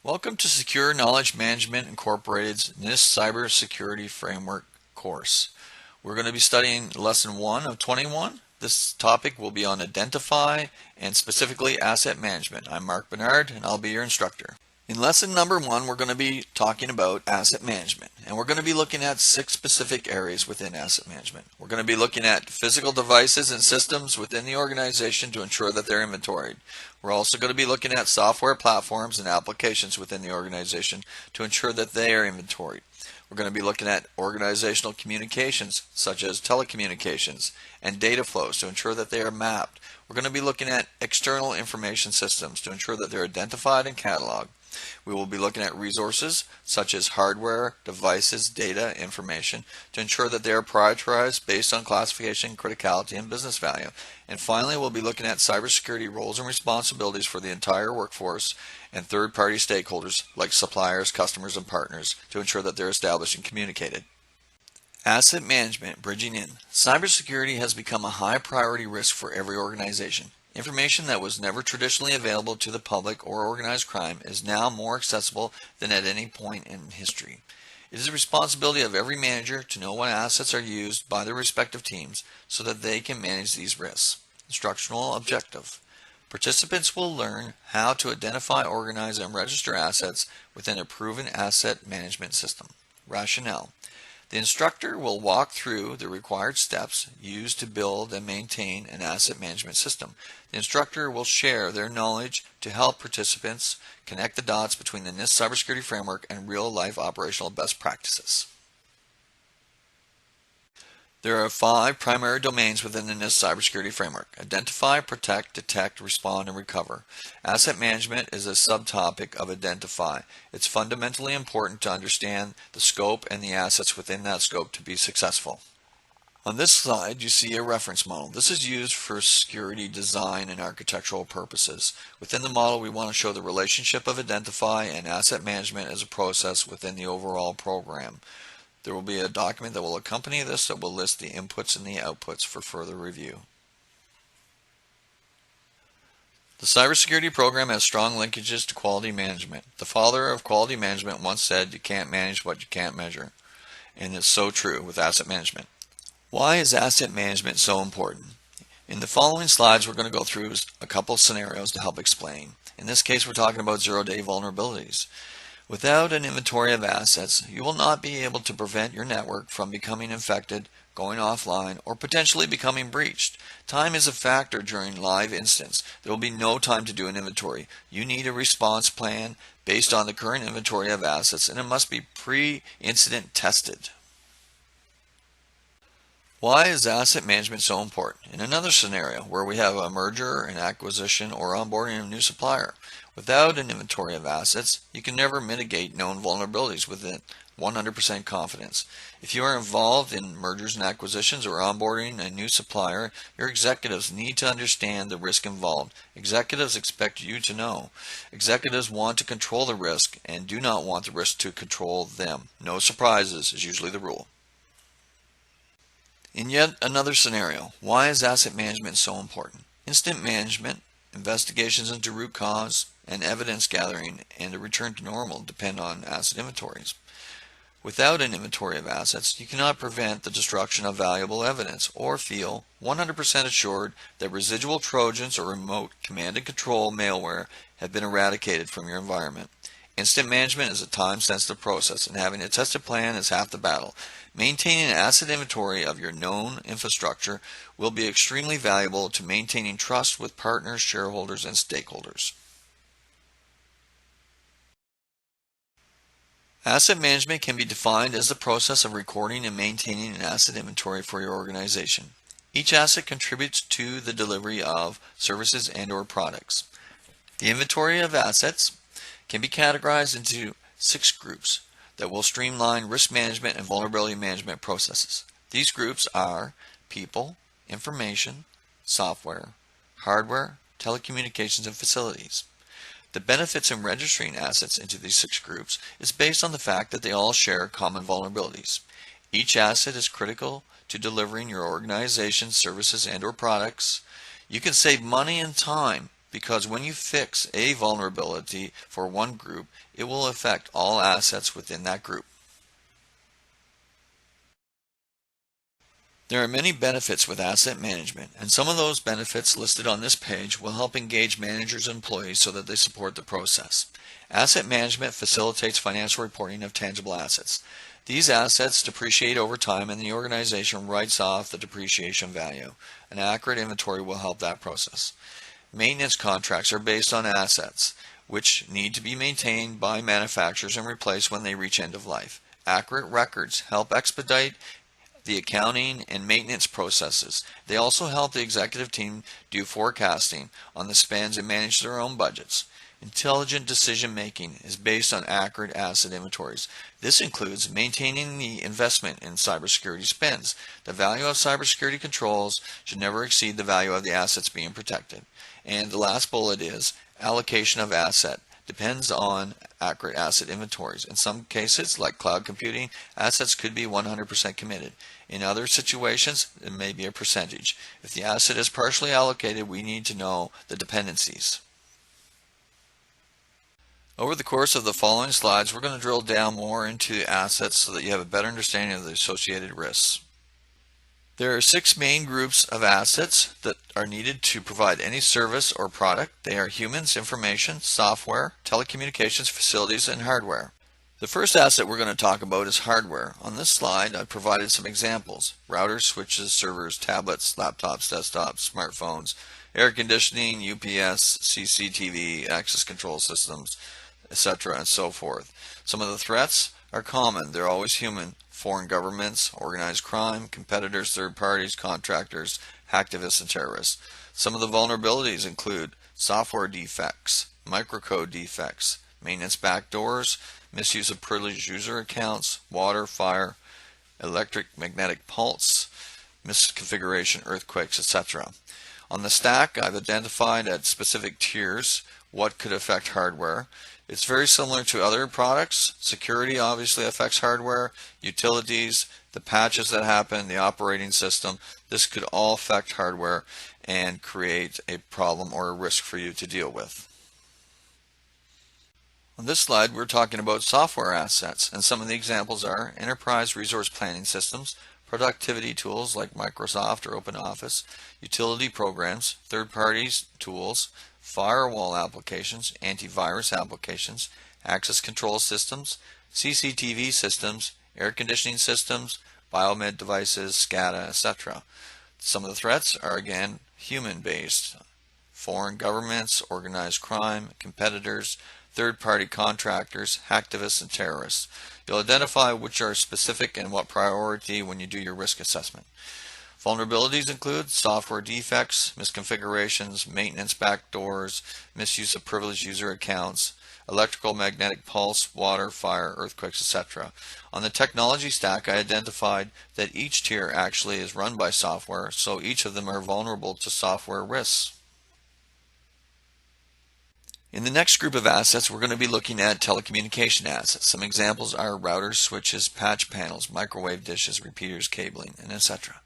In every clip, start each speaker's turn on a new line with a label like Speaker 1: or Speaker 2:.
Speaker 1: Welcome to Secure Knowledge Management Incorporated's NIST Cybersecurity Framework course. We're going to be studying Lesson 1 of 21. This topic will be on Identify and specifically Asset Management. I'm Mark Bernard and I'll be your instructor. In lesson number 1, we're going to be talking about asset management, and we're going to be looking at 6 specific areas within asset management. We're going to be looking at physical devices and systems within the organization to ensure that they're inventoried. We're also going to be looking at software platforms and applications within the organization to ensure that they are inventoried. We're going to be looking at organizational communications such as telecommunications and data flows to ensure that they are mapped. We're going to be looking at external information systems to ensure that they're identified and cataloged. We will be looking at resources such as hardware, devices, data, information to ensure that they are prioritized based on classification, criticality, and business value. And finally, we'll be looking at cybersecurity roles and responsibilities for the entire workforce and third-party stakeholders like suppliers, customers, and partners to ensure that they're established and communicated. Asset management, bridging in. Cybersecurity has become a high priority risk for every organization. Information that was never traditionally available to the public or organized crime is now more accessible than at any point in history. It is the responsibility of every manager to know what assets are used by their respective teams so that they can manage these risks. Instructional Objective. Participants will learn how to identify, organize, and register assets within a proven asset management system. Rationale. The instructor will walk through the required steps used to build and maintain an asset management system. The instructor will share their knowledge to help participants connect the dots between the NIST Cybersecurity Framework and real-life operational best practices. There are 5 primary domains within the NIST Cybersecurity Framework: identify, protect, detect, respond, and recover. Asset management is a subtopic of identify. It's fundamentally important to understand the scope and the assets within that scope to be successful. On this slide, you see a reference model. This is used for security design and architectural purposes. Within the model, we want to show the relationship of identify and asset management as a process within the overall program. There will be a document that will accompany this that will list the inputs and the outputs for further review. The cybersecurity program has strong linkages to quality management. The father of quality management once said, "You can't manage what you can't measure." And it's so true with asset management. Why is asset management so important? In the following slides, we're going to go through a couple scenarios to help explain. In this case, we're talking about zero-day vulnerabilities. Without an inventory of assets, you will not be able to prevent your network from becoming infected, going offline, or potentially becoming breached. Time is a factor during live instance. There will be no time to do an inventory. You need a response plan based on the current inventory of assets, and it must be pre-incident tested. Why is asset management so important? In another scenario where we have a merger, an acquisition, or onboarding of a new supplier, without an inventory of assets, you can never mitigate known vulnerabilities with 100% confidence. If you are involved in mergers and acquisitions or onboarding a new supplier, your executives need to understand the risk involved. Executives expect you to know. Executives want to control the risk and do not want the risk to control them. No surprises is usually the rule. In yet another scenario, why is asset management so important? Incident management, investigations into root cause, and evidence gathering and a return to normal depend on asset inventories. Without an inventory of assets, you cannot prevent the destruction of valuable evidence or feel 100% assured that residual trojans or remote command and control malware have been eradicated from your environment. Incident management is a time-sensitive process, and having a tested plan is half the battle. Maintaining an asset inventory of your known infrastructure will be extremely valuable to maintaining trust with partners, shareholders, and stakeholders. Asset management can be defined as the process of recording and maintaining an asset inventory for your organization. Each asset contributes to the delivery of services and/or products. The inventory of assets can be categorized into 6 groups that will streamline risk management and vulnerability management processes. These groups are people, information, software, hardware, telecommunications, and facilities. The benefits in registering assets into these 6 groups is based on the fact that they all share common vulnerabilities. Each asset is critical to delivering your organization's services and/or products. You can save money and time because when you fix a vulnerability for one group, it will affect all assets within that group. There are many benefits with asset management, and some of those benefits listed on this page will help engage managers and employees so that they support the process. Asset management facilitates financial reporting of tangible assets. These assets depreciate over time and the organization writes off the depreciation value. An accurate inventory will help that process. Maintenance contracts are based on assets, which need to be maintained by manufacturers and replaced when they reach end of life. Accurate records help expedite the accounting and maintenance processes. They also help the executive team do forecasting on the spends and manage their own budgets. Intelligent decision making is based on accurate asset inventories. This includes maintaining the investment in cybersecurity spends. The value of cybersecurity controls should never exceed the value of the assets being protected. And the last bullet is allocation of asset depends on accurate asset inventories. In some cases, like cloud computing, assets could be 100% committed. In other situations, it may be a percentage. If the asset is partially allocated, we need to know the dependencies. Over the course of the following slides, we're going to drill down more into assets so that you have a better understanding of the associated risks. There are 6 main groups of assets that are needed to provide any service or product. They are humans, information, software, telecommunications, facilities, and hardware. The first asset we're going to talk about is hardware. On this slide, I've provided some examples: routers, switches, servers, tablets, laptops, desktops, smartphones, air conditioning, UPS, CCTV, access control systems, etc., and so forth. Some of the threats are common. They're always human: foreign governments, organized crime, competitors, third parties, contractors, hacktivists, and terrorists. Some of the vulnerabilities include software defects, microcode defects, maintenance backdoors, misuse of privileged user accounts, water, fire, electromagnetic pulse, misconfiguration, earthquakes, etc. On the stack, I've identified at specific tiers what could affect hardware. It's very similar to other products. Security obviously affects hardware, utilities, the patches that happen, the operating system. This could all affect hardware and create a problem or a risk for you to deal with. On this slide, we're talking about software assets, and some of the examples are enterprise resource planning systems, productivity tools like Microsoft or OpenOffice, utility programs, third-party tools, firewall applications, antivirus applications, access control systems, CCTV systems, air conditioning systems, biomed devices, SCADA, etc. Some of the threats are again human-based: foreign governments, organized crime, competitors, third-party contractors, hacktivists, and terrorists. You'll identify which are specific and what priority when you do your risk assessment. Vulnerabilities include software defects, misconfigurations, maintenance backdoors, misuse of privileged user accounts, electrical magnetic pulse, water, fire, earthquakes, etc. On the technology stack, I identified that each tier actually is run by software, so each of them are vulnerable to software risks. In the next group of assets, we're going to be looking at telecommunication assets. Some examples are routers, switches, patch panels, microwave dishes, repeaters, cabling, and etc.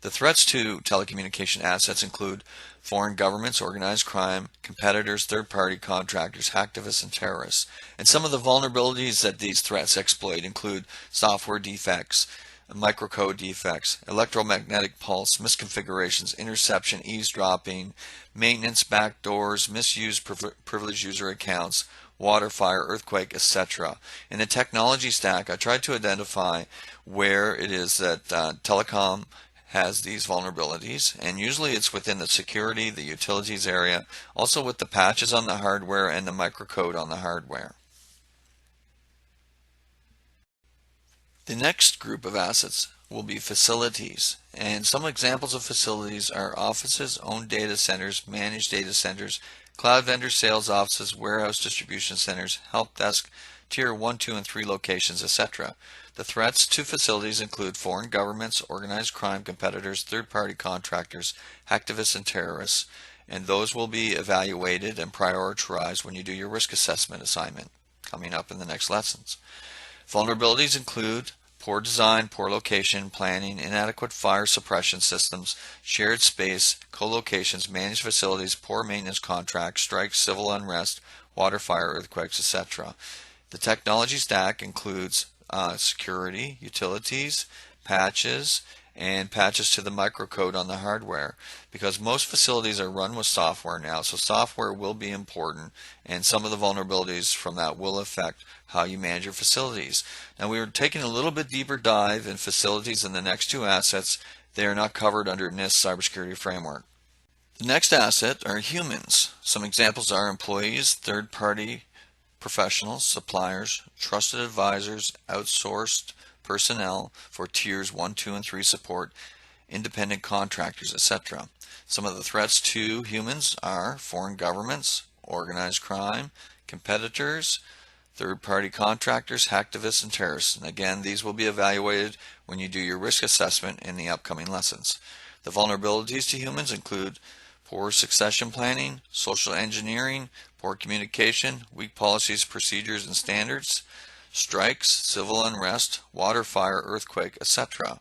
Speaker 1: The threats to telecommunication assets include foreign governments, organized crime, competitors, third-party contractors, hacktivists, and terrorists. And some of the vulnerabilities that these threats exploit include software defects, microcode defects, electromagnetic pulse, misconfigurations, interception, eavesdropping, maintenance backdoors, misuse privileged user accounts, water, fire, earthquake, etc. In the technology stack, I tried to identify where it is that telecom has these vulnerabilities, and usually it's within the security, the utilities area, also with the patches on the hardware and the microcode on the hardware. The next group of assets will be facilities, and some examples of facilities are offices, owned data centers, managed data centers, cloud vendor sales offices, warehouse distribution centers, help desk, tier 1, 2, and 3 locations, etc. The threats to facilities include foreign governments, organized crime, competitors, third-party contractors, hacktivists, and terrorists, and those will be evaluated and prioritized when you do your risk assessment assignment coming up in the next lessons. Vulnerabilities include poor design, poor location, planning, inadequate fire suppression systems, shared space, co-locations, managed facilities, poor maintenance contracts, strikes, civil unrest, water, fire, earthquakes, etc. The technology stack includes security, utilities, patches, and patches to the microcode on the hardware, because most facilities are run with software now, so software will be important, and some of the vulnerabilities from that will affect how you manage your facilities. Now, we are taking a little bit deeper dive in facilities in the next two assets. They are not covered under NIST Cybersecurity Framework. The next asset are humans. Some examples are employees, third-party professionals, suppliers, trusted advisors, outsourced personnel for tiers 1, 2, and 3 support, independent contractors, etc. Some of the threats to humans are foreign governments, organized crime, competitors, third-party contractors, hacktivists, and terrorists. And again, these will be evaluated when you do your risk assessment in the upcoming lessons. The vulnerabilities to humans include poor succession planning, social engineering, poor communication, weak policies, procedures, and standards, strikes, civil unrest, water, fire, earthquake, etc.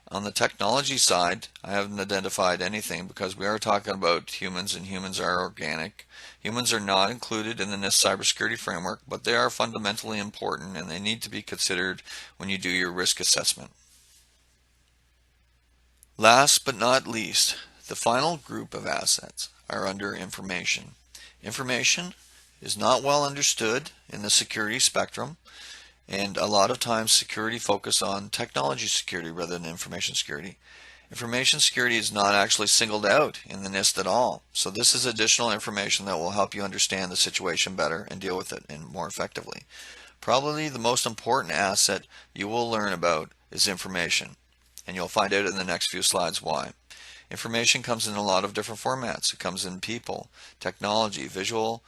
Speaker 1: On the technology side, I haven't identified anything because we are talking about humans, and humans are organic. Humans are not included in the NIST Cybersecurity Framework, but they are fundamentally important and they need to be considered when you do your risk assessment. Last but not least, the final group of assets are under information. Information is not well understood in the security spectrum, and a lot of times security focus on technology security rather than information security. Information security is not actually singled out in the NIST at all, so this is additional information that will help you understand the situation better and deal with it more effectively. Probably the most important asset you will learn about is information, and you'll find out in the next few slides why. Information comes in a lot of different formats. It comes in people, technology, visual,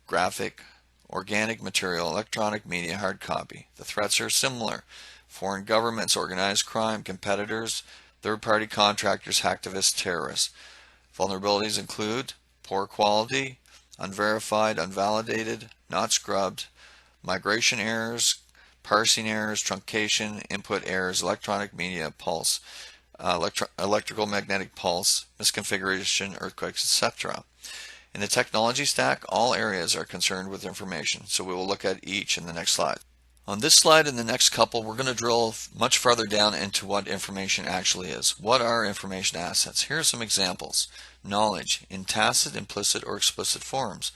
Speaker 1: graphic, organic material, electronic media, hard copy. The threats are similar. Foreign governments, organized crime, competitors, third-party contractors, hacktivists, terrorists. Vulnerabilities include poor quality, unverified, unvalidated, not scrubbed, migration errors, parsing errors, truncation, input errors, electronic media, pulse, electrical magnetic pulse, misconfiguration, earthquakes, etc. In the technology stack, all areas are concerned with information, so we will look at each in the next slide. On this slide and the next couple, we're going to drill much further down into what information actually is. What are information assets? Here are some examples. Knowledge in tacit, implicit, or explicit forms.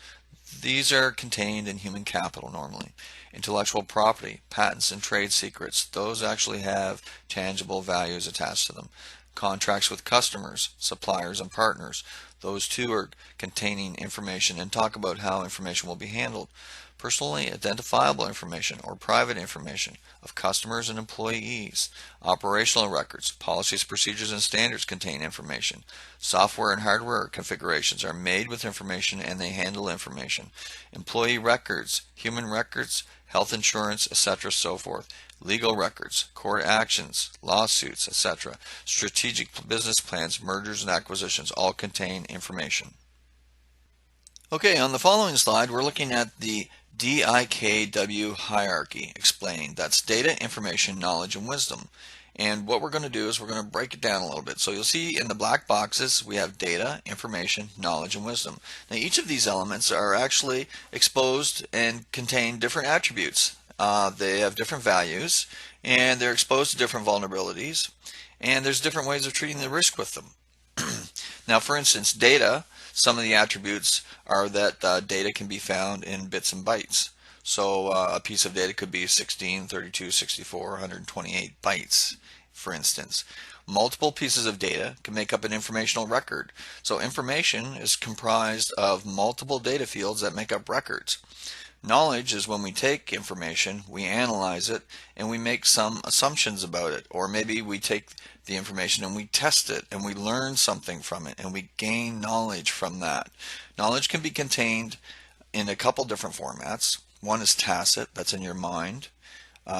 Speaker 1: These are contained in human capital normally. Intellectual property, patents and trade secrets, those actually have tangible values attached to them. Contracts with customers, suppliers, and partners. Those too are containing information and talk about how information will be handled. Personally identifiable information or private information of customers and employees. Operational records, policies, procedures, and standards contain information. Software and hardware configurations are made with information and they handle information. Employee records, human records, health insurance, etc., so forth. Legal records, court actions, lawsuits, etc. Strategic business plans, mergers and acquisitions all contain information. Okay, on the following slide, we're looking at the DIKW hierarchy explained. That's data, information, knowledge, and wisdom. And what we're going to do is we're going to break it down a little bit. So you'll see in the black boxes we have data, information, knowledge, and wisdom. Now each of these elements are actually exposed and contain different attributes. They have different values and they're exposed to different vulnerabilities, and there's different ways of treating the risk with them. Now for instance, data, some of the attributes are that data can be found in bits and bytes. So a piece of data could be 16, 32, 64, 128 bytes, for instance. Multiple pieces of data can make up an informational record. So information is comprised of multiple data fields that make up records. Knowledge is when we take information, we analyze it, and we make some assumptions about it. Or maybe we take the information and we test it and we learn something from it and we gain knowledge from that. Knowledge can be contained in a couple different formats. One is tacit, that's in your mind.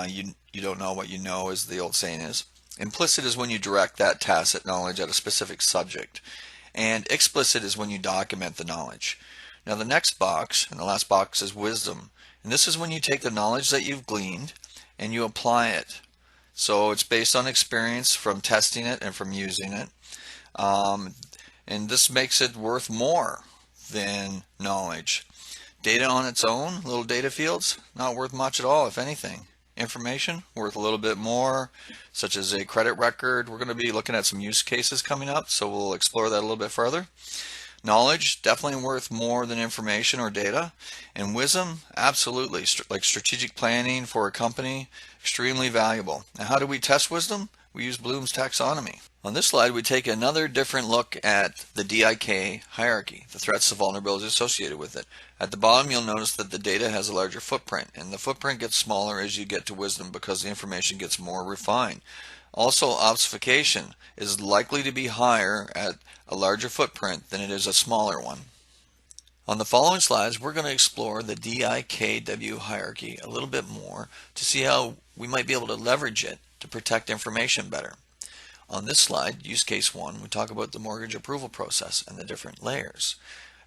Speaker 1: You don't know what you know, as the old saying is. Implicit is when you direct that tacit knowledge at a specific subject. And explicit is when you document the knowledge. Now the next box, and the last box, is wisdom. And this is when you take the knowledge that you've gleaned and you apply it. So it's based on experience from testing it and from using it. Um, and this makes it worth more than knowledge. Data on its own, little data fields, not worth much at all, if anything. Information, worth a little bit more, such as a credit record. We're going to be looking at some use cases coming up, so we'll explore that a little bit further. Knowledge, definitely worth more than information or data. And wisdom, absolutely, like strategic planning for a company, extremely valuable. Now, how do we test wisdom? We use Bloom's taxonomy. On this slide, we take another different look at the DIK hierarchy, the threats and vulnerabilities associated with it. At the bottom, you'll notice that the data has a larger footprint, and the footprint gets smaller as you get to wisdom because the information gets more refined. Also, obfuscation is likely to be higher at a larger footprint than it is a smaller one. On the following slides, we're going to explore the DIKW hierarchy a little bit more to see how we might be able to leverage it to protect information better. On this slide, use case 1, we talk about the mortgage approval process and the different layers.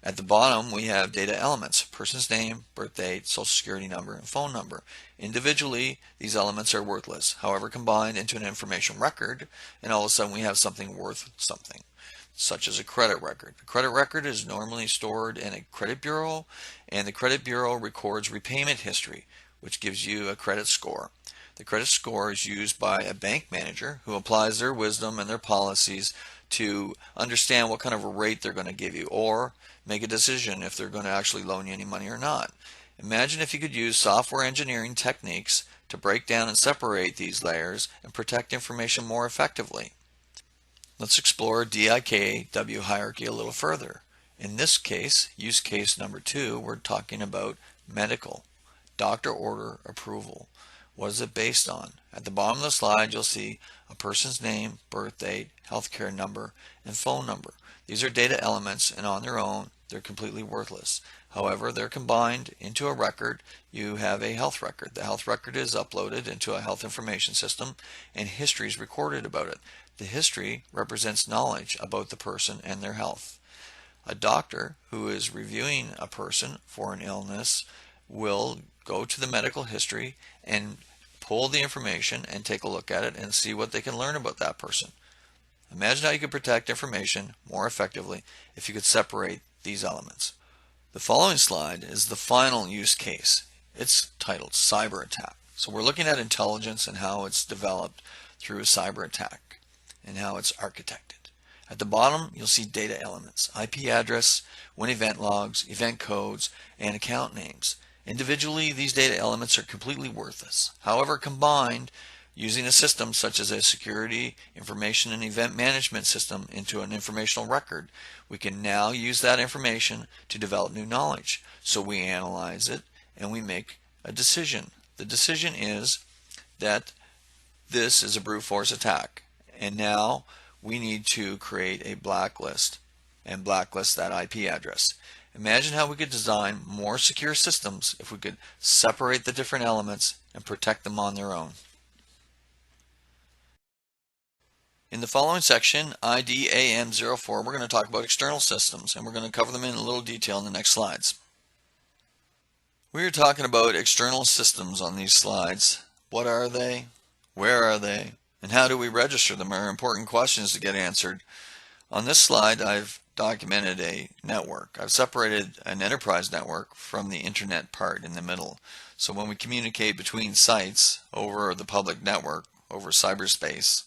Speaker 1: At the bottom, we have data elements: person's name, birth date, social security number, and phone number. Individually, these elements are worthless. However, combined into an information record, and all of a sudden we have something worth something, such as a credit record. The credit record is normally stored in a credit bureau, and the credit bureau records repayment history, which gives you a credit score. The credit score is used by a bank manager who applies their wisdom and their policies to understand what kind of a rate they're going to give you, or make a decision if they're going to actually loan you any money or not. Imagine if you could use software engineering techniques to break down and separate these layers and protect information more effectively. Let's explore DIKW hierarchy a little further. In this case, use case number 2, we're talking about medical, doctor order approval. What is it based on? At the bottom of the slide, you'll see a person's name, birth date, healthcare number, and phone number. These are data elements, and on their own, they're completely worthless. However, they're combined into a record. You have a health record. The health record is uploaded into a health information system, and history is recorded about it. The history represents knowledge about the person and their health. A doctor who is reviewing a person for an illness will go to the medical history and pull the information and take a look at it and see what they can learn about that person. Imagine how you could protect information more effectively if you could separate these elements. The following slide is the final use case. It's titled cyber attack. So we're looking at intelligence and how it's developed through a cyber attack and how it's architected. At the bottom, you'll see data elements: IP address, win event logs, event codes, and account names. Individually, these data elements are completely worthless. However, combined, using a system such as a security, information, and event management system into an informational record, we can now use that information to develop new knowledge. So we analyze it and we make a decision. The decision is that this is a brute force attack, and now we need to create a blacklist and blacklist that IP address. Imagine how we could design more secure systems if we could separate the different elements and protect them on their own. In the following section, IDAM04, we're going to talk about external systems, and we're going to cover them in a little detail in the next slides. We are talking about external systems on these slides. What are they? Where are they? And how do we register them are important questions to get answered. On this slide, I've documented a network. I've separated an enterprise network from the internet part in the middle. So when we communicate between sites over the public network, over cyberspace,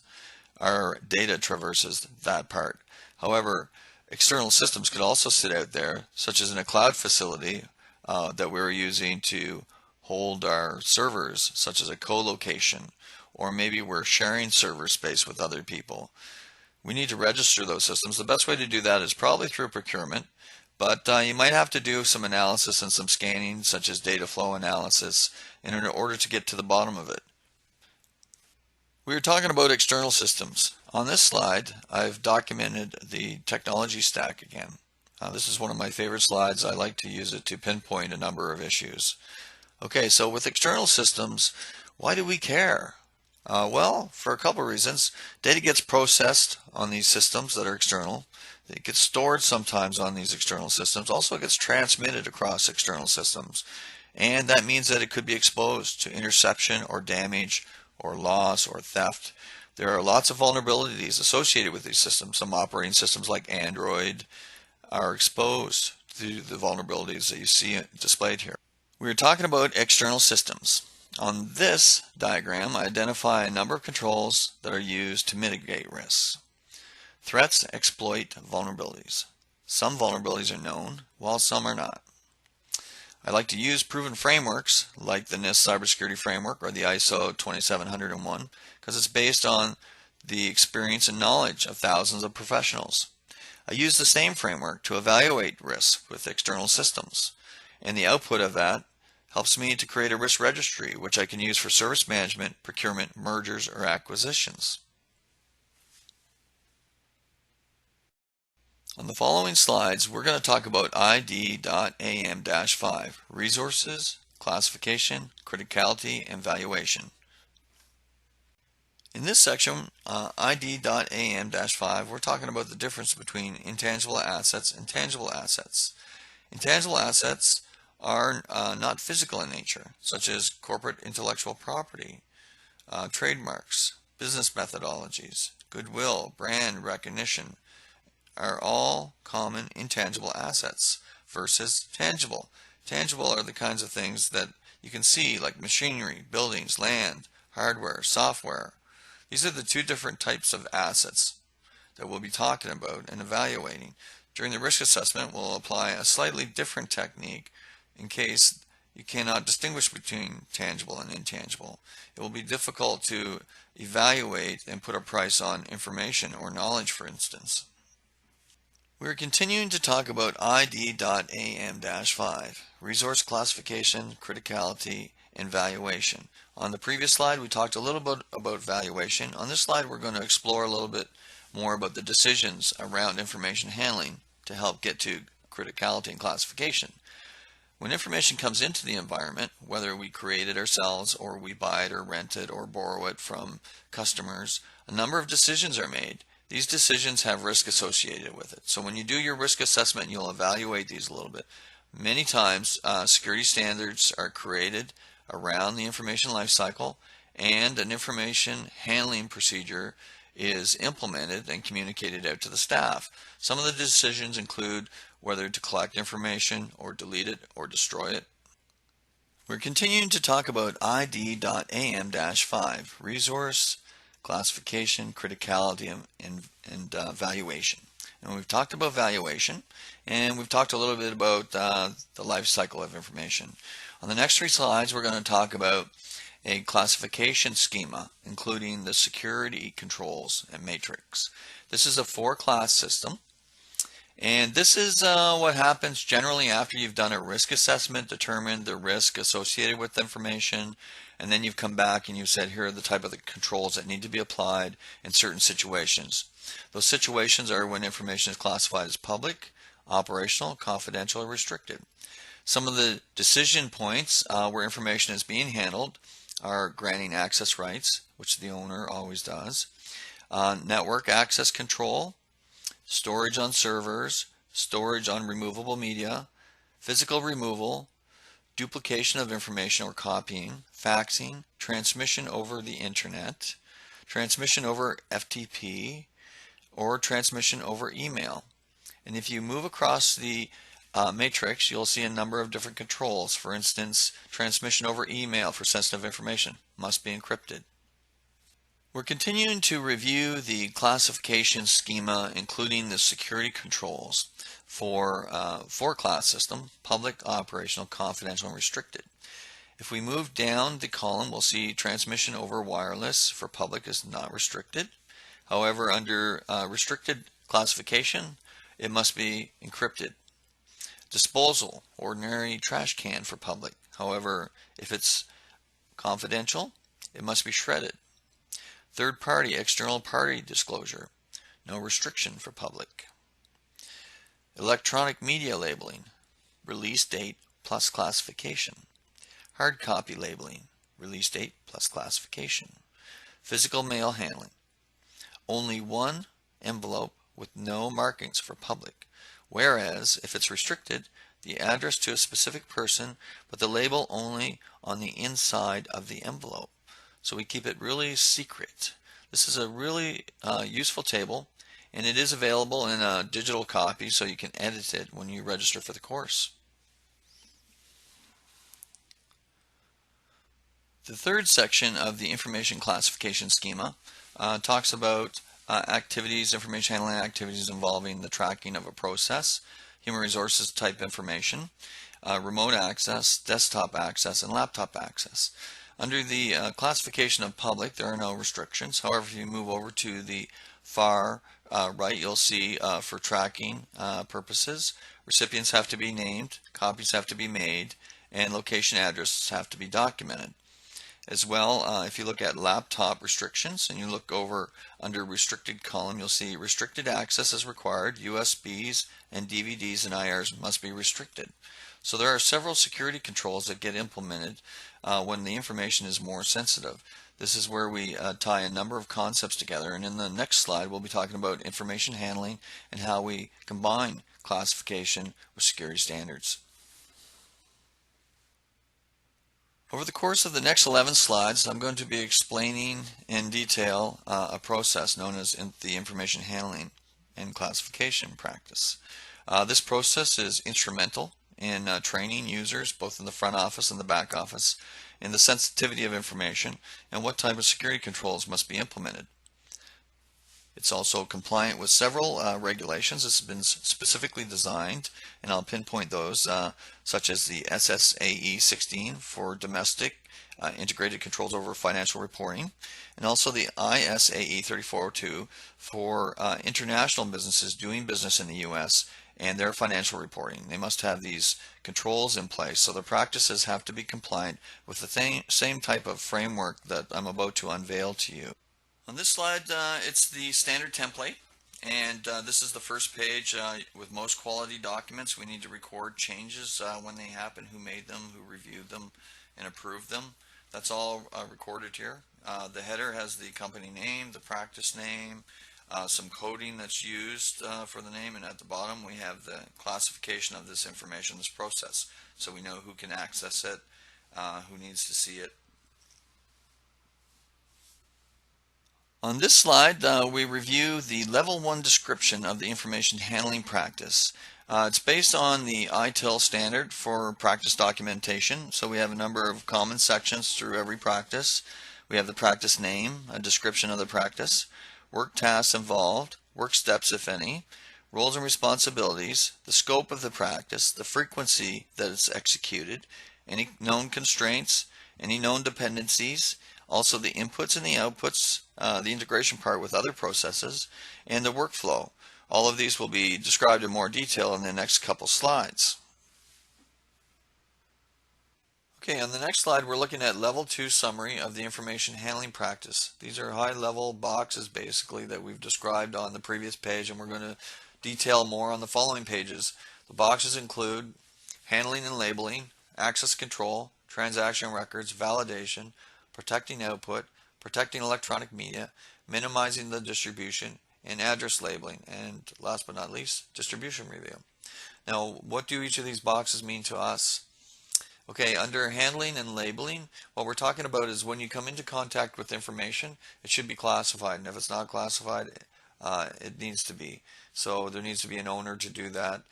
Speaker 1: our data traverses that part. However, external systems could also sit out there, such as in a cloud facility that we're using to hold our servers, such as a co-location, or maybe we're sharing server space with other people. We need to register those systems. The best way to do that is probably through procurement, but you might have to do some analysis and some scanning, such as data flow analysis, in order to get to the bottom of it. We are talking about external systems. On this slide, I've documented the technology stack again. This is one of my favorite slides. I like to use it to pinpoint a number of issues. Okay, so with external systems, why do we care? Well, for a couple of reasons. Data gets processed on these systems that are external. It gets stored sometimes on these external systems. Also, it gets transmitted across external systems. And that means that it could be exposed to interception or damage or loss or theft. There are lots of vulnerabilities associated with these systems. Some operating systems like Android are exposed to the vulnerabilities that you see displayed here. We're talking about external systems. On this diagram, I identify a number of controls that are used to mitigate risks. Threats exploit vulnerabilities. Some vulnerabilities are known, while some are not. I like to use proven frameworks like the NIST Cybersecurity Framework or the ISO 27701 because it's based on the experience and knowledge of thousands of professionals. I use the same framework to evaluate risk with external systems, and the output of that helps me to create a risk registry which I can use for service management, procurement, mergers, or acquisitions. On the following slides, we're going to talk about ID.AM-5, resources, classification, criticality, and valuation. In this section, ID.AM-5, we're talking about the difference between intangible assets and tangible assets. Intangible assets are not physical in nature, such as corporate intellectual property, trademarks, business methodologies, goodwill, brand recognition, are all common intangible assets versus tangible. Tangible are the kinds of things that you can see, like machinery, buildings, land, hardware, software. These are the two different types of assets that we'll be talking about and evaluating. During the risk assessment, we'll apply a slightly different technique in case you cannot distinguish between tangible and intangible. It will be difficult to evaluate and put a price on information or knowledge, for instance. We're continuing to talk about ID.AM-5, resource classification, criticality, and valuation. On the previous slide, we talked a little bit about valuation. On this slide, we're going to explore a little bit more about the decisions around information handling to help get to criticality and classification. When information comes into the environment, whether we create it ourselves or we buy it or rent it or borrow it from customers, a number of decisions are made. These decisions have risk associated with it. So when you do your risk assessment, you'll evaluate these a little bit. Many times, security standards are created around the information lifecycle, and an information handling procedure is implemented and communicated out to the staff. Some of the decisions include whether to collect information or delete it or destroy it. We're continuing to talk about ID.AM-5, resource classification, criticality, and valuation. And we've talked about valuation, and we've talked a little bit about the life cycle of information. On the next three slides, we're going to talk about a classification schema, including the security controls and matrix. This is a 4-class system, and this is what happens generally after you've done a risk assessment, determined the risk associated with the information, and then you've come back and you've said, here are the type of the controls that need to be applied in certain situations. Those situations are when information is classified as public, operational, confidential, or restricted. Some of the decision points where information is being handled are granting access rights, which the owner always does, network access control, storage on servers, storage on removable media, physical removal, duplication of information or copying, faxing, transmission over the internet, transmission over FTP, or transmission over email. And if you move across the matrix, you'll see a number of different controls. For instance, transmission over email for sensitive information must be encrypted. We're continuing to review the classification schema, including the security controls for 4-class system: public, operational, confidential, and restricted. If we move down the column, we'll see transmission over wireless for public is not restricted. However, under restricted classification, it must be encrypted. Disposal, ordinary trash can for public. However, if it's confidential, it must be shredded. Third party, external party disclosure, no restriction for public. Electronic media labeling, release date plus classification. Hard copy labeling, release date plus classification. Physical mail handling, only one envelope with no markings for public, whereas if it's restricted, the address to a specific person but the label only on the inside of the envelope. So we keep it really secret. This is a really useful table, and it is available in a digital copy so you can edit it when you register for the course. The third section of the information classification schema talks about information handling activities involving the tracking of a process, human resources type information, remote access, desktop access, and laptop access. Under the classification of public, there are no restrictions. However, if you move over to the far right, you'll see for tracking purposes, recipients have to be named, copies have to be made, and location addresses have to be documented. As well, if you look at laptop restrictions and you look over under restricted column, you'll see restricted access is required. USBs and DVDs and IRs must be restricted. So there are several security controls that get implemented when the information is more sensitive. This is where we tie a number of concepts together, and in the next slide we'll be talking about information handling and how we combine classification with security standards. Over the course of the next 11 slides, I'm going to be explaining in detail a process known as the information handling and classification practice. This process is instrumental in training users both in the front office and the back office in the sensitivity of information and what type of security controls must be implemented. It's also compliant with several regulations. This has been specifically designed, and I'll pinpoint those, such as the SSAE 16 for domestic integrated controls over financial reporting, and also the ISAE 3402 for international businesses doing business in the U.S. and their financial reporting. They must have these controls in place, so the practices have to be compliant with the same type of framework that I'm about to unveil to you. On this slide, it's the standard template, and this is the first page. With most quality documents, we need to record changes when they happen, who made them, who reviewed them, and approved them. That's all recorded here. The header has the company name, the practice name, some coding that's used for the name, and at the bottom we have the classification of this information, this process, so we know who can access it, who needs to see it. On this slide, we review the Level 1 description of the information handling practice. It's based on the ITIL standard for practice documentation, so we have a number of common sections through every practice. We have the practice name, a description of the practice, work tasks involved, work steps if any, roles and responsibilities, the scope of the practice, the frequency that it's executed, any known constraints, any known dependencies, also the inputs and the outputs, the integration part with other processes, and the workflow. All of these will be described in more detail in the next couple slides. Okay, on the next slide we're looking at Level 2 summary of the information handling practice. These are high-level boxes basically that we've described on the previous page, and we're going to detail more on the following pages. The boxes include handling and labeling, access control, transaction records, validation, protecting output, protecting electronic media, minimizing the distribution, and address labeling, and last but not least, distribution review. Now, what do each of these boxes mean to us? Okay, under handling and labeling, what we're talking about is when you come into contact with information, it should be classified, and if it's not classified, it needs to be. So there needs to be an owner to do that.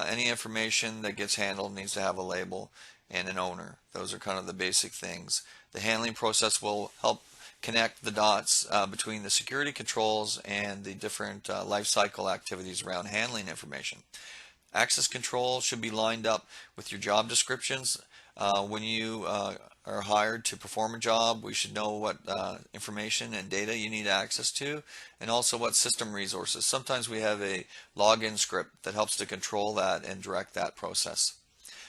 Speaker 1: Any information that gets handled needs to have a label and an owner. Those are kind of the basic things. The handling process will help connect the dots between the security controls and the different life cycle activities around handling information. Access control should be lined up with your job descriptions. When you are hired to perform a job, we should know what information and data you need access to, and also what system resources. Sometimes we have a login script that helps to control that and direct that process.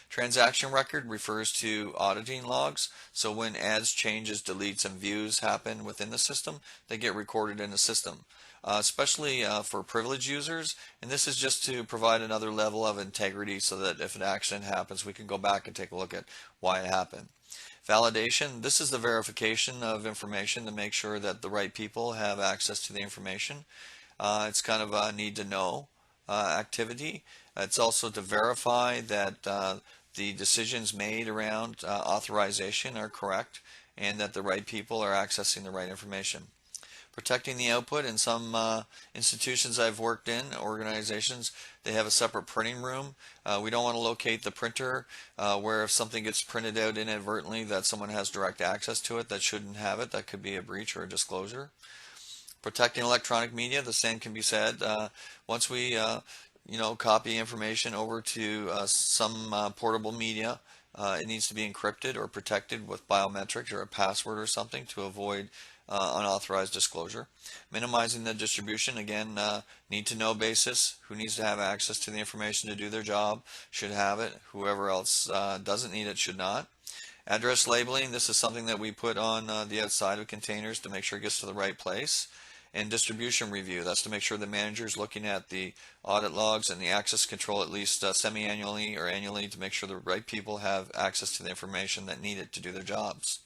Speaker 1: Transaction record refers to auditing logs, so when adds, changes, deletes, and views happen within the system, they get recorded in the system, especially for privileged users, and this is just to provide another level of integrity so that if an accident happens, we can go back and take a look at why it happened. Validation, this is the verification of information to make sure that the right people have access to the information. It's kind of a need to know activity. It's also to verify that the decisions made around authorization are correct and that the right people are accessing the right information. Protecting the output. In some institutions I've worked in, organizations, they have a separate printing room. We don't want to locate the printer where if something gets printed out inadvertently that someone has direct access to it that shouldn't have it. That could be a breach or a disclosure. Protecting electronic media. The same can be said. Once we copy information over to some portable media, it needs to be encrypted or protected with biometrics or a password or something to avoid unauthorized disclosure. Minimizing the distribution, again, need to know basis. Who needs to have access to the information to do their job should have it. Whoever else doesn't need it should not. Address labeling, this is something that we put on the outside of containers to make sure it gets to the right place. And distribution review, that's to make sure the manager is looking at the audit logs and the access control at least semi-annually or annually to make sure the right people have access to the information that need it to do their jobs.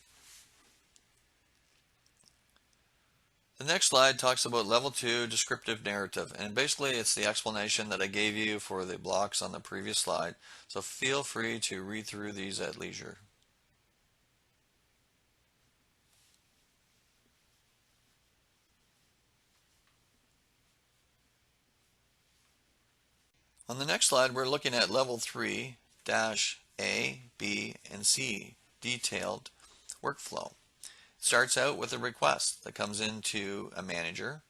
Speaker 1: The next slide talks about level 2 descriptive narrative, and basically it's the explanation that I gave you for the blocks on the previous slide, so feel free to read through these at leisure. On the next slide, we're looking at level 3 A, B, and C detailed workflow. It starts out with a request that comes into a manager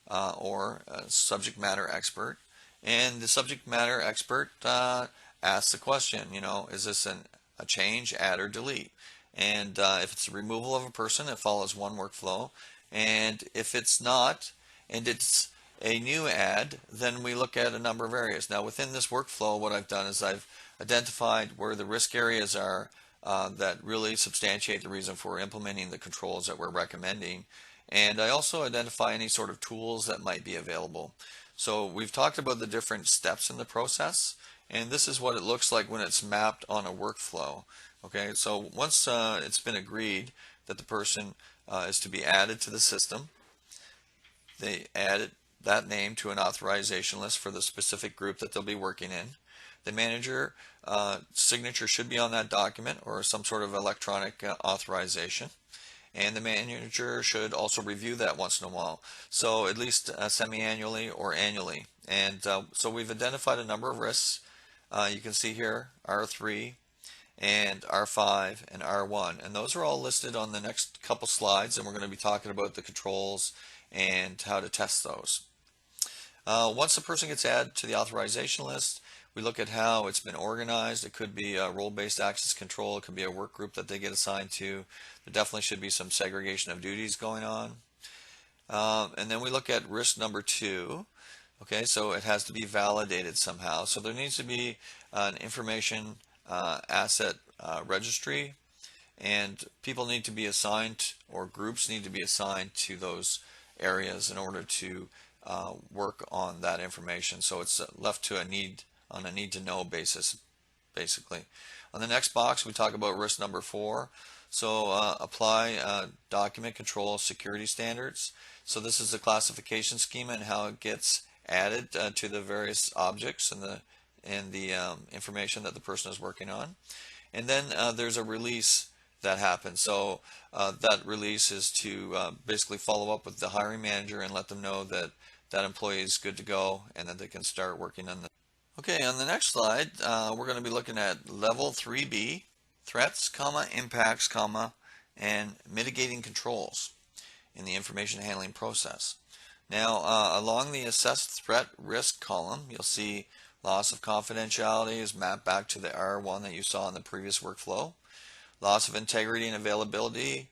Speaker 1: or a subject matter expert, and the subject matter expert asks the question, is this a change, add, or delete? And if it's a removal of a person, it follows one workflow, and if it's not, and it's a new add, then we look at a number of areas. Now within this workflow, what I've done is I've identified where the risk areas are that really substantiate the reason for implementing the controls that we're recommending. And I also identify any sort of tools that might be available. So we've talked about the different steps in the process, and this is what it looks like when it's mapped on a workflow. Okay, so once it's been agreed that the person is to be added to the system, they add that name to an authorization list for the specific group that they'll be working in. The manager signature should be on that document or some sort of electronic authorization. And the manager should also review that once in a while. So at least semi-annually or annually. And so we've identified a number of risks. You can see here R3 and R5 and R1. And those are all listed on the next couple slides, and we're going to be talking about the controls and how to test those. Once the person gets added to the authorization list, we look at how it's been organized. It could be a role-based access control. It could be a work group that they get assigned to. There definitely should be some segregation of duties going on. And then we look at risk number 2. Okay, so it has to be validated somehow. So there needs to be an information asset registry, and people need to be assigned, or groups need to be assigned to those areas in order to work on that information. So it's left to on a need to know basis, basically. On the next box, we talk about risk number 4. So apply document control security standards. So this is the classification schema and how it gets added to the various objects and the information that the person is working on. And then there's a release that happens. So that release is to basically follow up with the hiring manager and let them know that that employee is good to go and that they can start working on the. Okay, on the next slide, we're going to be looking at level 3B, threats, impacts, and mitigating controls in the information handling process. Now, along the assessed threat risk column, you'll see loss of confidentiality is mapped back to the R1 that you saw in the previous workflow. Loss of integrity and availability,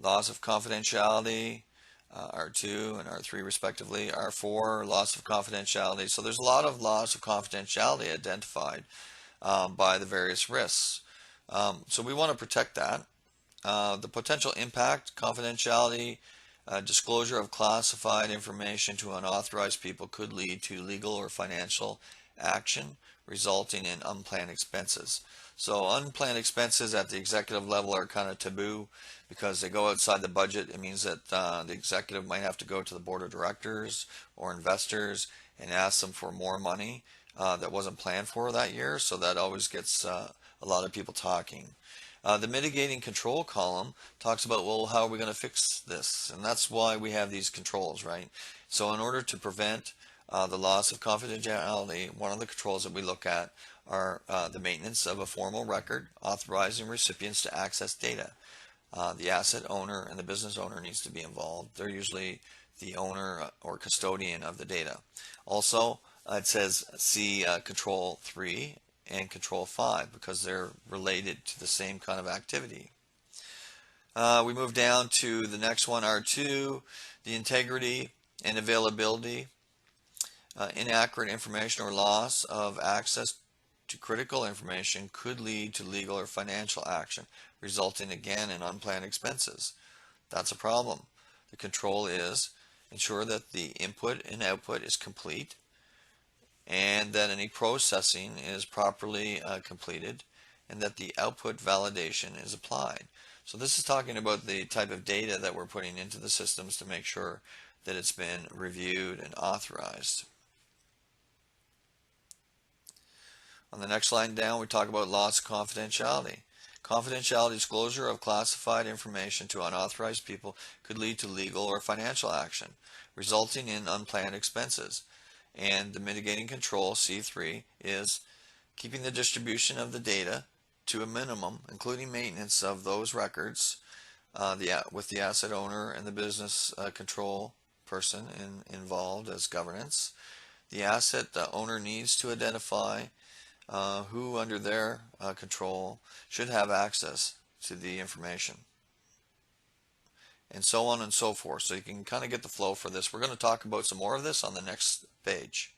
Speaker 1: loss of confidentiality, R2 and R3 respectively, R4, loss of confidentiality. So there's a lot of loss of confidentiality identified by the various risks. So we want to protect that. The potential impact, confidentiality, disclosure of classified information to unauthorized people could lead to legal or financial action resulting in unplanned expenses. So unplanned expenses at the executive level are kind of taboo because they go outside the budget. It means that the executive might have to go to the board of directors or investors and ask them for more money that wasn't planned for that year. So that always gets a lot of people talking. The mitigating control column talks about, well, how are we going to fix this? And that's why we have these controls, right? So in order to prevent the loss of confidentiality, one of the controls that we look at are the maintenance of a formal record authorizing recipients to access data. The asset owner and the business owner needs to be involved. They're usually the owner or custodian of the data. Also, it says see Control 3 and Control 5 because they're related to the same kind of activity. We move down to the next one, R2, the integrity and availability. Inaccurate information or loss of access to critical information could lead to legal or financial action, resulting again in unplanned expenses. That's a problem. The control is ensure that the input and output is complete and that any processing is properly completed and that the output validation is applied. So this is talking about the type of data that we're putting into the systems to make sure that it's been reviewed and authorized. On the next line down, we talk about loss of confidentiality. Confidentiality disclosure of classified information to unauthorized people could lead to legal or financial action, resulting in unplanned expenses. And the mitigating control, C3, is keeping the distribution of the data to a minimum, including maintenance of those records with the asset owner and the business control person involved as governance. The asset owner needs to identify who under their control should have access to the information, and so on and so forth. So you can kind of get the flow for this. We're going to talk about some more of this on the next page.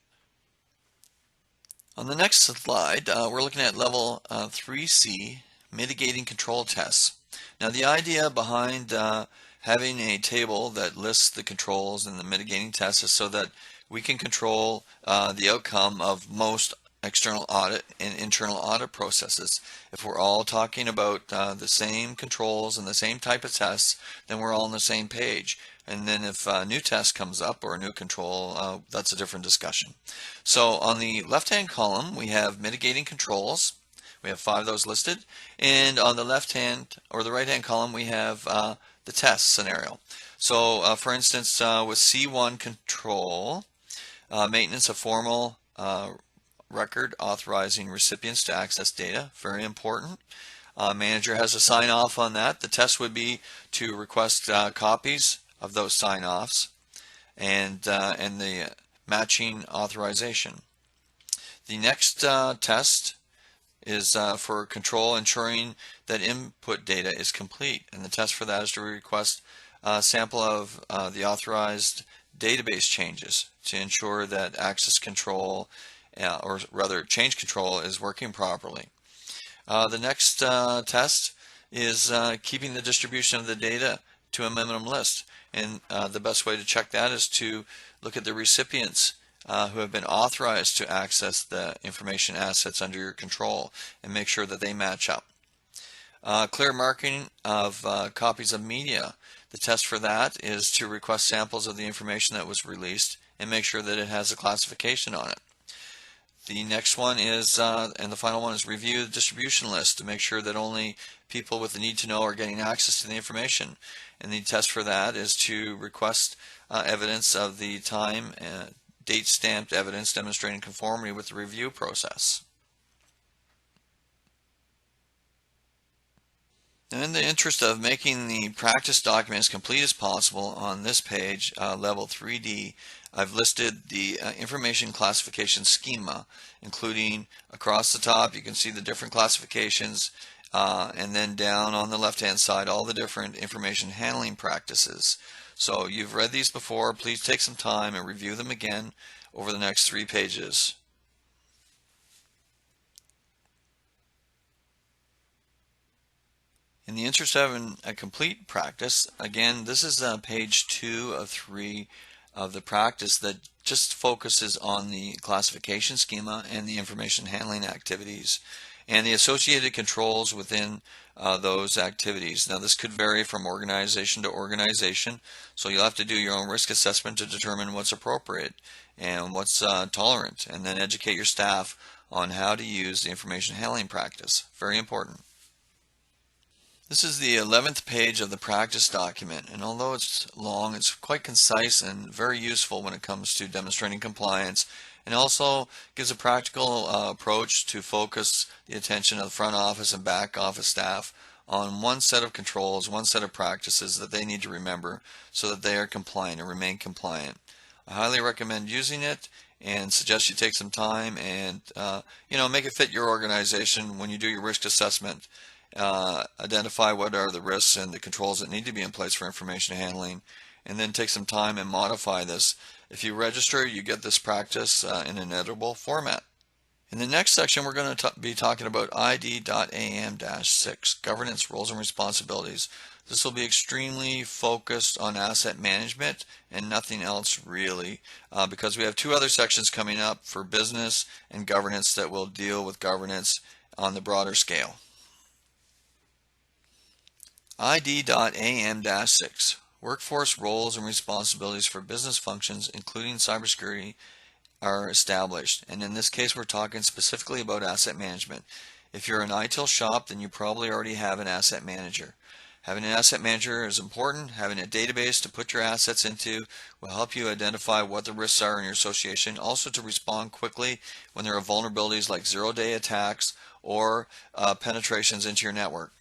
Speaker 1: On the next slide, we're looking at level 3C, mitigating control tests. Now the idea behind having a table that lists the controls and the mitigating tests is so that we can control the outcome of most external audit and internal audit processes. If we're all talking about the same controls and the same type of tests, then we're all on the same page. And then if a new test comes up or a new control, that's a different discussion. So on the left-hand column, we have mitigating controls. We have 5 of those listed. And on the left-hand or the right-hand column, we have the test scenario. So for instance, with C1 control, maintenance of formal record authorizing recipients to access data, very important. Manager has to sign off on that. The test would be to request copies of those sign-offs and the matching authorization. The next test is for control, ensuring that input data is complete, and the test for that is to request a sample of the authorized database changes to ensure that access control or rather change control is working properly. The next test is keeping the distribution of the data to a minimum list, and the best way to check that is to look at the recipients who have been authorized to access the information assets under your control and make sure that they match up. Clear marking of copies of media. The test for that is to request samples of the information that was released and make sure that it has a classification on it. The next one is, and the final one is review the distribution list to make sure that only people with the need to know are getting access to the information. And the test for that is to request evidence of the time and date stamped evidence demonstrating conformity with the review process. And in the interest of making the practice document as complete as possible, on this page, level 3D, I've listed the information classification schema, including across the top you can see the different classifications, and then down on the left-hand side all the different information handling practices. So you've read these before. Please take some time and review them again over the next 3 pages. In the interest of having a complete practice, again, this is page 2 of 3 of the practice that just focuses on the classification schema and the information handling activities. and the associated controls within those activities. Now, this could vary from organization to organization, so you'll have to do your own risk assessment to determine what's appropriate and what's tolerant, and then educate your staff on how to use the information handling practice. Very important. This is the 11th page of the practice document, and although it's long, it's quite concise and very useful when it comes to demonstrating compliance, and also gives a practical approach to focus the attention of the front office and back office staff on one set of controls, one set of practices that they need to remember so that they are compliant and remain compliant. I highly recommend using it and suggest you take some time and make it fit your organization when you do your risk assessment. Identify what are the risks and the controls that need to be in place for information handling, and then take some time and modify this. If you register, you get this practice in an editable format. In the next section, we're going to be talking about ID.AM-6, Governance, Roles and Responsibilities. This will be extremely focused on asset management and nothing else really, because we have two other sections coming up for business and governance that will deal with governance on the broader scale. ID.AM-6, Workforce Roles and Responsibilities for Business Functions, including cybersecurity, are established. And in this case, we're talking specifically about asset management. If you're an ITIL shop, then you probably already have an asset manager. Having an asset manager is important. Having a database to put your assets into will help you identify what the risks are in your association, also to respond quickly when there are vulnerabilities like zero-day attacks or penetrations into your network.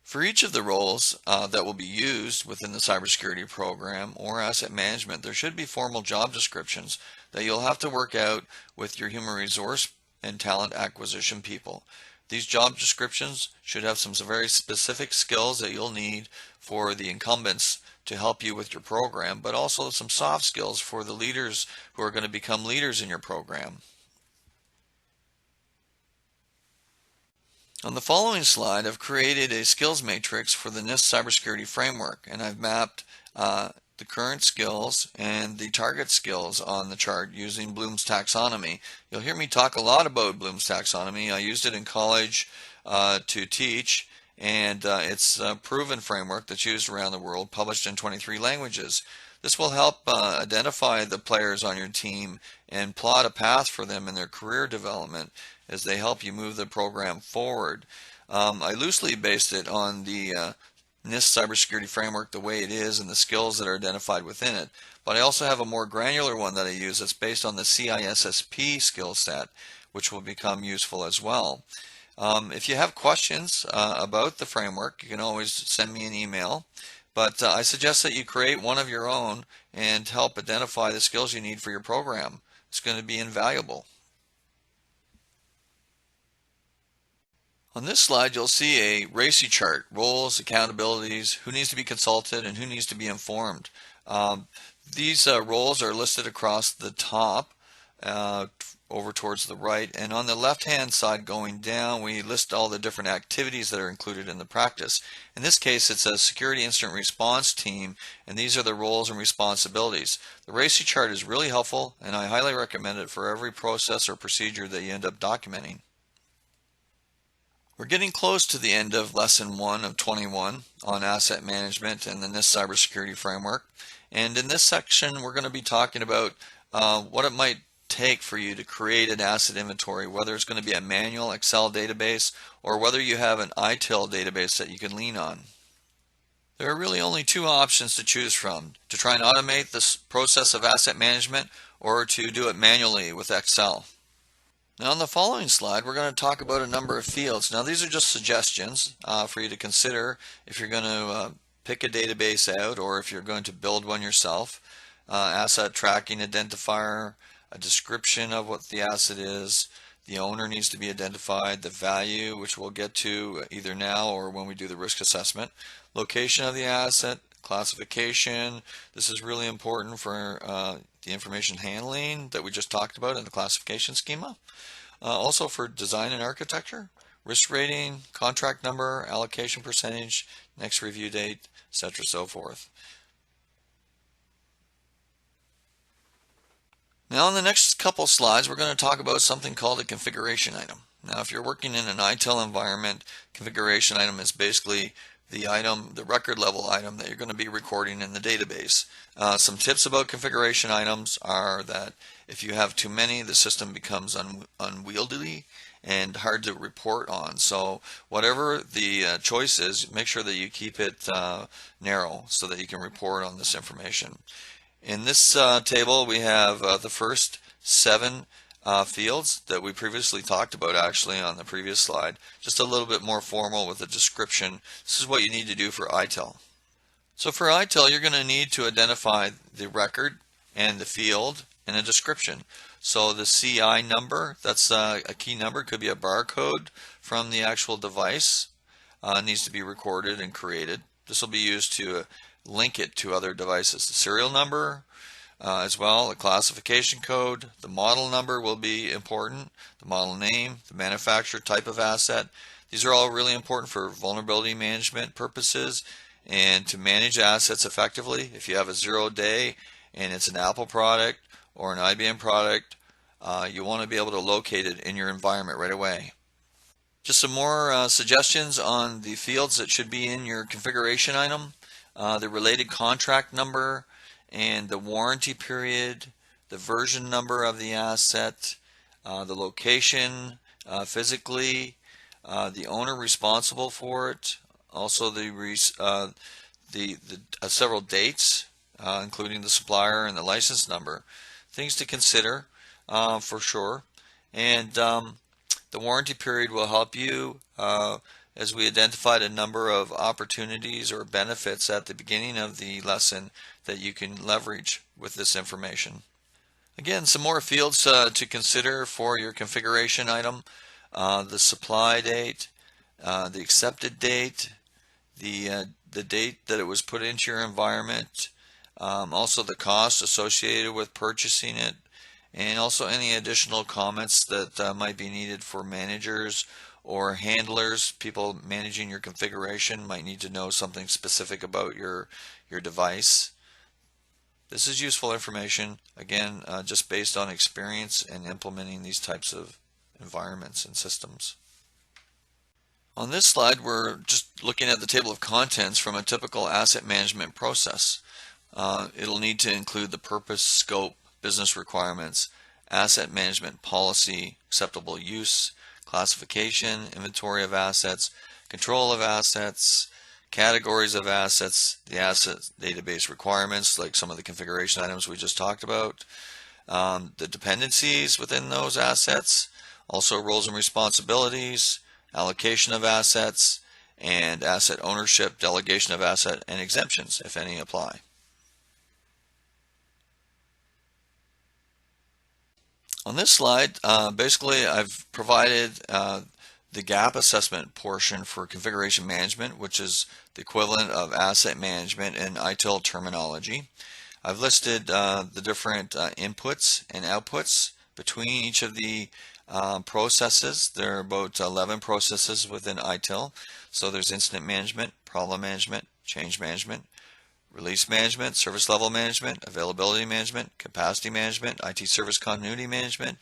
Speaker 1: For each of the roles that will be used within the cybersecurity program or asset management, there should be formal job descriptions that you'll have to work out with your human resource and talent acquisition people. These job descriptions should have some very specific skills that you'll need for the incumbents to help you with your program, but also some soft skills for the leaders who are going to become leaders in your program. On the following slide, I've created a skills matrix for the NIST Cybersecurity Framework, and I've mapped the current skills and the target skills on the chart using Bloom's taxonomy. You'll hear me talk a lot about Bloom's taxonomy. I used it in college to teach, and it's a proven framework that's used around the world, published in 23 languages. This will help identify the players on your team and plot a path for them in their career development as they help you move the program forward. I loosely based it on the NIST Cybersecurity Framework, the way it is, and the skills that are identified within it. But I also have a more granular one that I use that's based on the CISSP skill set, which will become useful as well. If you have questions about the framework, you can always send me an email. But I suggest that you create one of your own and help identify the skills you need for your program. It's going to be invaluable. On this slide, you'll see a RACI chart, roles, accountabilities, who needs to be consulted, and who needs to be informed. These roles are listed across the top over towards the right, and on the left-hand side going down, we list all the different activities that are included in the practice. In this case, it's a security incident response team, and these are the roles and responsibilities. The RACI chart is really helpful, and I highly recommend it for every process or procedure that you end up documenting. We're getting close to the end of lesson 1 of 21 on asset management and the NIST Cybersecurity Framework. And in this section, we're going to be talking about what it might take for you to create an asset inventory, whether it's going to be a manual Excel database or whether you have an ITIL database that you can lean on. There are really only two options to choose from: to try and automate this process of asset management or to do it manually with Excel. Now on the following slide, we're going to talk about a number of fields. Now these are just suggestions for you to consider if you're going to pick a database out or if you're going to build one yourself. Asset tracking identifier, a description of what the asset is, the owner needs to be identified, the value, which we'll get to either now or when we do the risk assessment, location of the asset, classification. This is really important for the information handling that we just talked about in the classification schema. Also for design and architecture, risk rating, contract number, allocation percentage, next review date, etc. so forth. Now in the next couple slides, we're going to talk about something called a configuration item. Now, if you're working in an ITIL environment, configuration item is basically the item, the record level item that you're going to be recording in the database. Some tips about configuration items are that if you have too many, the system becomes unwieldy and hard to report on. So whatever the choice is, make sure that you keep it narrow so that you can report on this information. In this table, we have the first 7 fields that we previously talked about actually on the previous slide, just a little bit more formal with a description. This is what you need to do for ITIL. So for ITIL, you're going to need to identify the record and the field and a description. So the CI number, that's a key number, could be a barcode from the actual device, needs to be recorded and created. This will be used to link it to other devices. The serial number, as well, the classification code, the model number will be important, the model name, the manufacturer, type of asset. These are all really important for vulnerability management purposes and to manage assets effectively. If you have a 0-day and it's an Apple product or an IBM product, you want to be able to locate it in your environment right away. Just some more suggestions on the fields that should be in your configuration item. The related contract number and the warranty period, the version number of the asset, the location physically, the owner responsible for it, also the several dates, including the supplier and the license number. Things to consider for sure. And the warranty period will help you as we identified a number of opportunities or benefits at the beginning of the lesson that you can leverage with this information. Again, some more fields to consider for your configuration item. The supply date, the accepted date, the date that it was put into your environment, also the cost associated with purchasing it, and also any additional comments that might be needed for managers or handlers. People managing your configuration might need to know something specific about your device. This is useful information, again, just based on experience and implementing these types of environments and systems. On this slide, we're just looking at the table of contents from a typical asset management process. It'll need to include the purpose, scope, business requirements, asset management policy, acceptable use, classification, inventory of assets, control of assets, categories of assets, the asset database requirements, like some of the configuration items we just talked about, the dependencies within those assets, also roles and responsibilities, allocation of assets, and asset ownership, delegation of asset, and exemptions, if any apply. On this slide, basically I've provided the gap assessment portion for configuration management, which is the equivalent of asset management in ITIL terminology. I've listed the different inputs and outputs between each of the processes. There are about 11 processes within ITIL. So there's incident management, problem management, change management, release management, service level management, availability management, capacity management, IT service continuity management,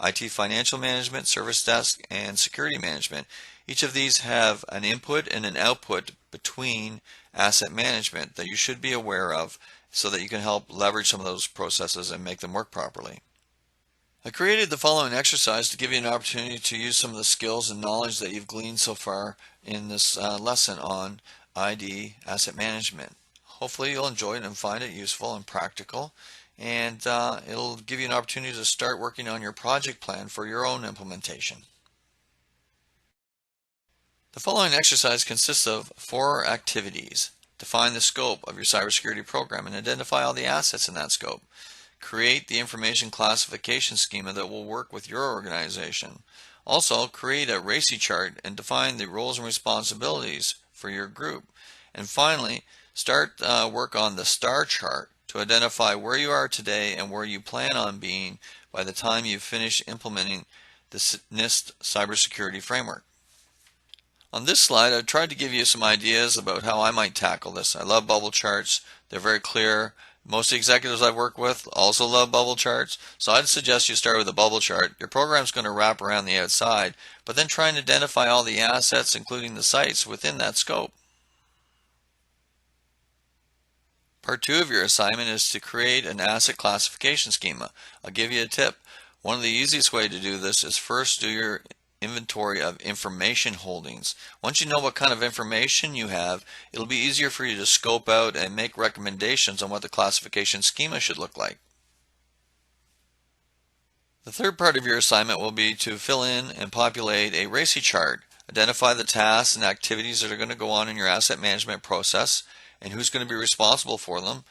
Speaker 1: IT financial management, service desk, and security management. Each of these have an input and an output between asset management that you should be aware of so that you can help leverage some of those processes and make them work properly. I created the following exercise to give you an opportunity to use some of the skills and knowledge that you've gleaned so far in this lesson on ID asset management. Hopefully you'll enjoy it and find it useful and practical, and it'll give you an opportunity to start working on your project plan for your own implementation. The following exercise consists of 4 activities. Define the scope of your cybersecurity program and identify all the assets in that scope. Create the information classification schema that will work with your organization. Also, create a RACI chart and define the roles and responsibilities for your group. And finally, start work on the STAR chart to identify where you are today and where you plan on being by the time you finish implementing the NIST Cybersecurity Framework. On this slide, I've tried to give you some ideas about how I might tackle this. I love bubble charts. They're very clear. Most executives I've worked with also love bubble charts, so I'd suggest you start with a bubble chart. Your program's going to wrap around the outside, but then try and identify all the assets, including the sites, within that scope. Part 2 of your assignment is to create an asset classification schema. I'll give you a tip. One of the easiest way to do this is first do your inventory of information holdings. Once you know what kind of information you have, it'll be easier for you to scope out and make recommendations on what the classification schema should look like. The third part of your assignment will be to fill in and populate a RACI chart. Identify the tasks and activities that are going to go on in your asset management process and who's going to be responsible for them.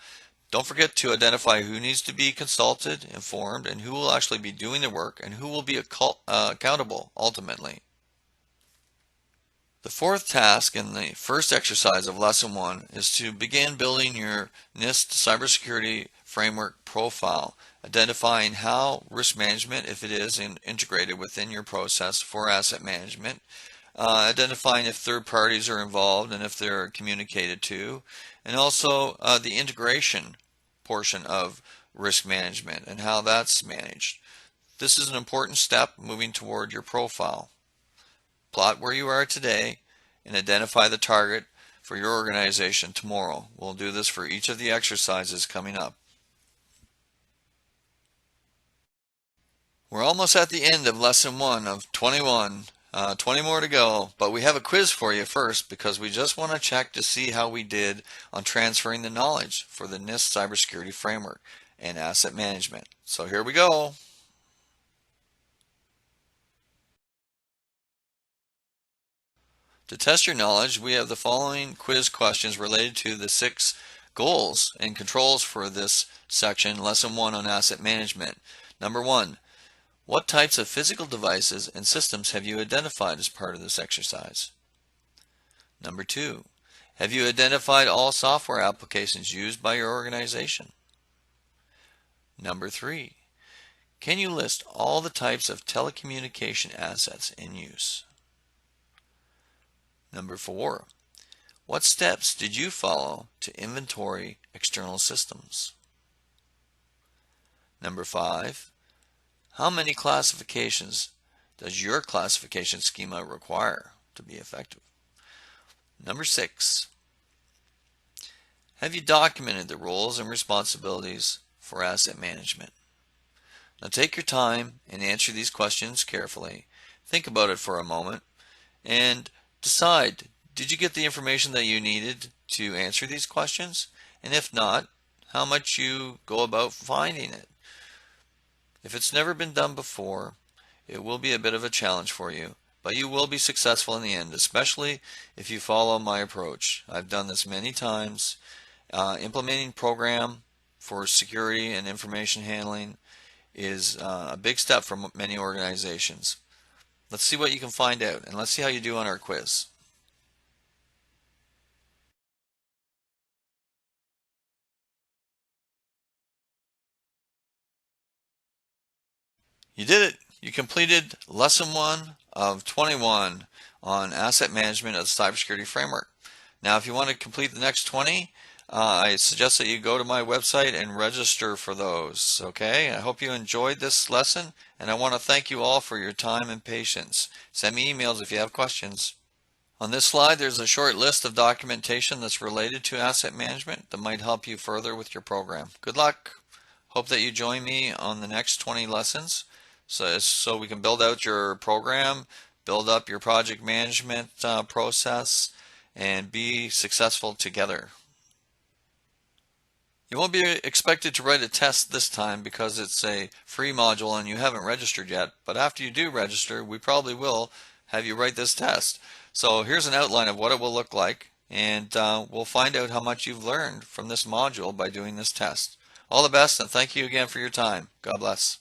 Speaker 1: Don't forget to identify who needs to be consulted, informed, and who will actually be doing the work and who will be accountable ultimately. The fourth task in the first exercise of Lesson 1 is to begin building your NIST Cybersecurity Framework profile, identifying how risk management, if it is integrated within your process for asset management, identifying if third parties are involved and if they're communicated to, and also the integration portion of risk management and how that's managed. This is an important step moving toward your profile. Plot where you are today and identify the target for your organization tomorrow. We'll do this for each of the exercises coming up. We're almost at the end of Lesson 1 of 21. 20 more to go, but we have a quiz for you first because we just want to check to see how we did on transferring the knowledge for the NIST Cybersecurity Framework and asset management. So here we go. To test your knowledge, we have the following quiz questions related to the 6 goals and controls for this section, Lesson 1 on asset management. Number 1. What types of physical devices and systems have you identified as part of this exercise? Number 2. Have you identified all software applications used by your organization? Number 3. Can you list all the types of telecommunication assets in use? Number 4. What steps did you follow to inventory external systems? Number 5. How many classifications does your classification schema require to be effective? Number 6. Have you documented the roles and responsibilities for asset management? Now take your time and answer these questions carefully. Think about it for a moment and decide, did you get the information that you needed to answer these questions? And if not, how much you go about finding it. If it's never been done before, it will be a bit of a challenge for you, but you will be successful in the end, especially if you follow my approach. I've done this many times. Implementing program for security and information handling is a big step for many organizations. Let's see what you can find out, and let's see how you do on our quiz. You did it! You completed Lesson 1 of 21 on asset management of the Cybersecurity Framework. Now, if you want to complete the next 20, I suggest that you go to my website and register for those. Okay? I hope you enjoyed this lesson, and I want to thank you all for your time and patience. Send me emails if you have questions. On this slide, there's a short list of documentation that's related to asset management that might help you further with your program. Good luck! Hope that you join me on the next 20 lessons so we can build out your program, build up your project management process, and be successful together. You won't be expected to write a test this time because it's a free module and you haven't registered yet, but after you do register, we probably will have you write this test. So here's an outline of what it will look like, and we'll find out how much you've learned from this module by doing this test. All the best, and thank you again for your time. God bless.